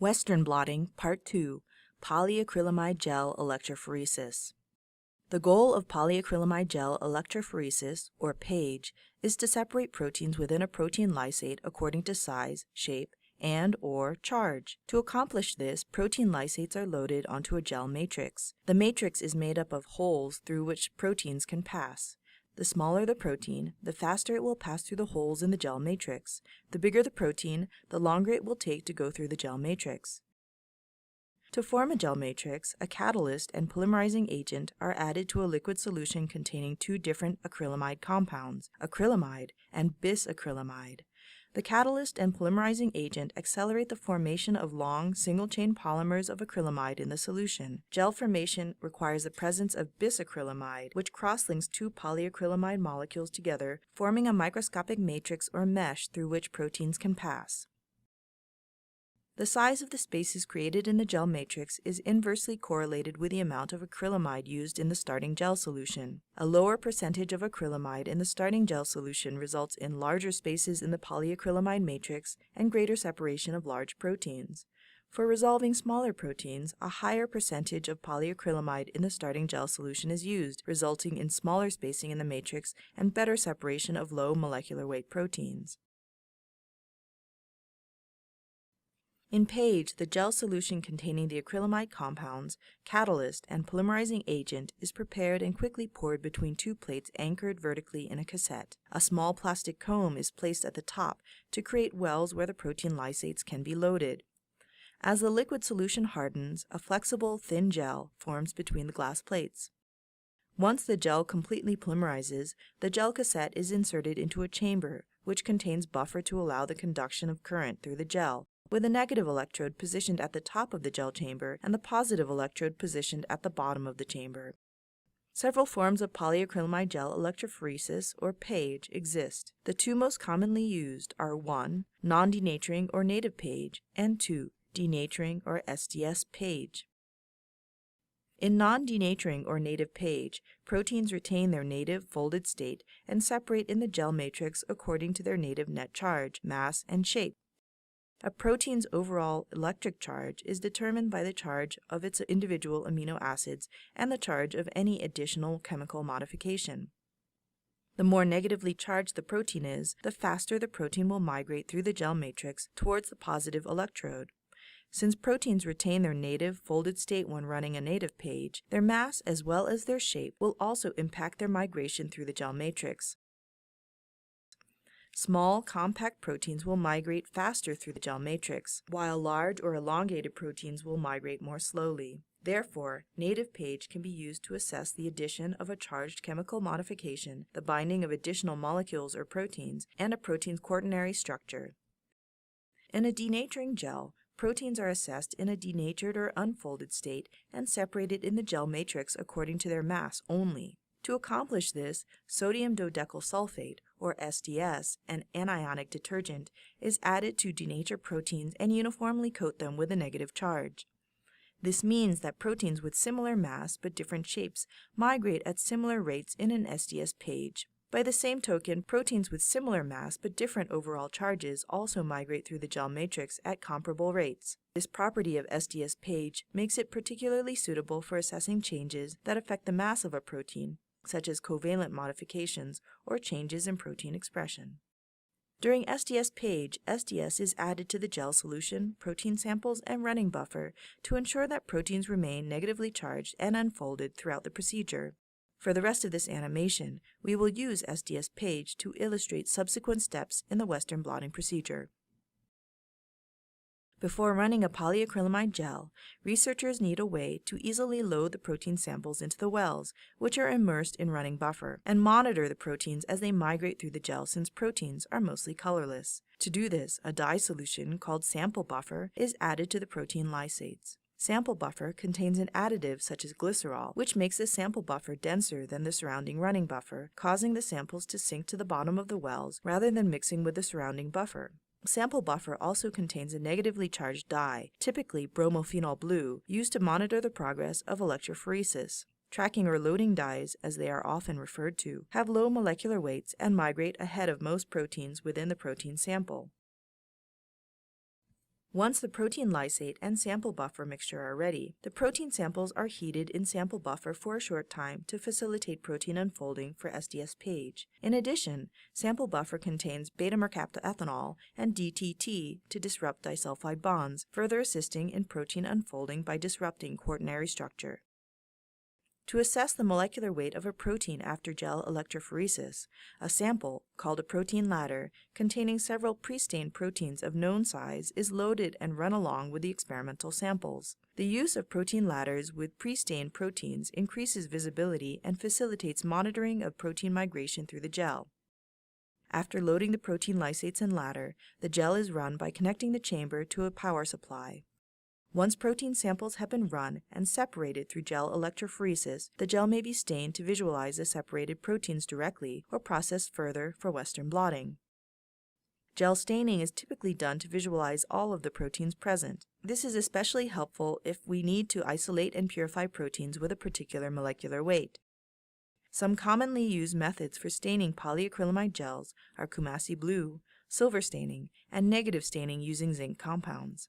Western blotting, Part 2, Polyacrylamide gel electrophoresis. The goal of polyacrylamide gel electrophoresis, or PAGE, is to separate proteins within a protein lysate according to size, shape, and/or charge. To accomplish this, protein lysates are loaded onto a gel matrix. The matrix is made up of holes through which proteins can pass. The smaller the protein, the faster it will pass through the holes in the gel matrix. The bigger the protein, the longer it will take to go through the gel matrix. To form a gel matrix, a catalyst and polymerizing agent are added to a liquid solution containing two different acrylamide compounds, acrylamide and bisacrylamide. The catalyst and polymerizing agent accelerate the formation of long, single-chain polymers of acrylamide in the solution. Gel formation requires the presence of bisacrylamide, which cross-links two polyacrylamide molecules together, forming a microscopic matrix or mesh through which proteins can pass. The size of the spaces created in the gel matrix is inversely correlated with the amount of acrylamide used in the starting gel solution. A lower percentage of acrylamide in the starting gel solution results in larger spaces in the polyacrylamide matrix and greater separation of large proteins. For resolving smaller proteins, a higher percentage of polyacrylamide in the starting gel solution is used, resulting in smaller spacing in the matrix and better separation of low molecular weight proteins. In PAGE, the gel solution containing the acrylamide compounds, catalyst, and polymerizing agent is prepared and quickly poured between two plates anchored vertically in a cassette. A small plastic comb is placed at the top to create wells where the protein lysates can be loaded. As the liquid solution hardens, a flexible, thin gel forms between the glass plates. Once the gel completely polymerizes, the gel cassette is inserted into a chamber, which contains buffer to allow the conduction of current through the gel, with a negative electrode positioned at the top of the gel chamber and the positive electrode positioned at the bottom of the chamber. Several forms of polyacrylamide gel electrophoresis, or PAGE, exist. The two most commonly used are 1. Non-denaturing or native PAGE, and 2. Denaturing or SDS PAGE. In non-denaturing or native PAGE, proteins retain their native folded state and separate in the gel matrix according to their native net charge, mass, and shape. A protein's overall electric charge is determined by the charge of its individual amino acids and the charge of any additional chemical modification. The more negatively charged the protein is, the faster the protein will migrate through the gel matrix towards the positive electrode. Since proteins retain their native folded state when running a native PAGE, their mass as well as their shape will also impact their migration through the gel matrix. Small, compact proteins will migrate faster through the gel matrix, while large or elongated proteins will migrate more slowly. Therefore, native PAGE can be used to assess the addition of a charged chemical modification, the binding of additional molecules or proteins, and a protein's quaternary structure. In a denaturing gel, proteins are assessed in a denatured or unfolded state and separated in the gel matrix according to their mass only. To accomplish this, sodium dodecyl sulfate, or SDS, an anionic detergent, is added to denature proteins and uniformly coat them with a negative charge. This means that proteins with similar mass but different shapes migrate at similar rates in an SDS PAGE. By the same token, proteins with similar mass but different overall charges also migrate through the gel matrix at comparable rates. This property of SDS PAGE makes it particularly suitable for assessing changes that affect the mass of a protein, such as covalent modifications or changes in protein expression. During SDS PAGE, SDS is added to the gel solution, protein samples, and running buffer to ensure that proteins remain negatively charged and unfolded throughout the procedure. For the rest of this animation, we will use SDS PAGE to illustrate subsequent steps in the Western blotting procedure. Before running a polyacrylamide gel, researchers need a way to easily load the protein samples into the wells, which are immersed in running buffer, and monitor the proteins as they migrate through the gel since proteins are mostly colorless. To do this, a dye solution called sample buffer is added to the protein lysates. Sample buffer contains an additive such as glycerol, which makes the sample buffer denser than the surrounding running buffer, causing the samples to sink to the bottom of the wells rather than mixing with the surrounding buffer. Sample buffer also contains a negatively charged dye, typically bromophenol blue, used to monitor the progress of electrophoresis. Tracking or loading dyes, as they are often referred to, have low molecular weights and migrate ahead of most proteins within the protein sample. Once the protein lysate and sample buffer mixture are ready, the protein samples are heated in sample buffer for a short time to facilitate protein unfolding for SDS page. In addition, sample buffer contains beta-mercaptoethanol and DTT to disrupt disulfide bonds, further assisting in protein unfolding by disrupting quaternary structure. To assess the molecular weight of a protein after gel electrophoresis, a sample, called a protein ladder, containing several pre-stained proteins of known size is loaded and run along with the experimental samples. The use of protein ladders with pre-stained proteins increases visibility and facilitates monitoring of protein migration through the gel. After loading the protein lysates and ladder, the gel is run by connecting the chamber to a power supply. Once protein samples have been run and separated through gel electrophoresis, the gel may be stained to visualize the separated proteins directly or processed further for Western blotting. Gel staining is typically done to visualize all of the proteins present. This is especially helpful if we need to isolate and purify proteins with a particular molecular weight. Some commonly used methods for staining polyacrylamide gels are Coomassie blue, silver staining, and negative staining using zinc compounds.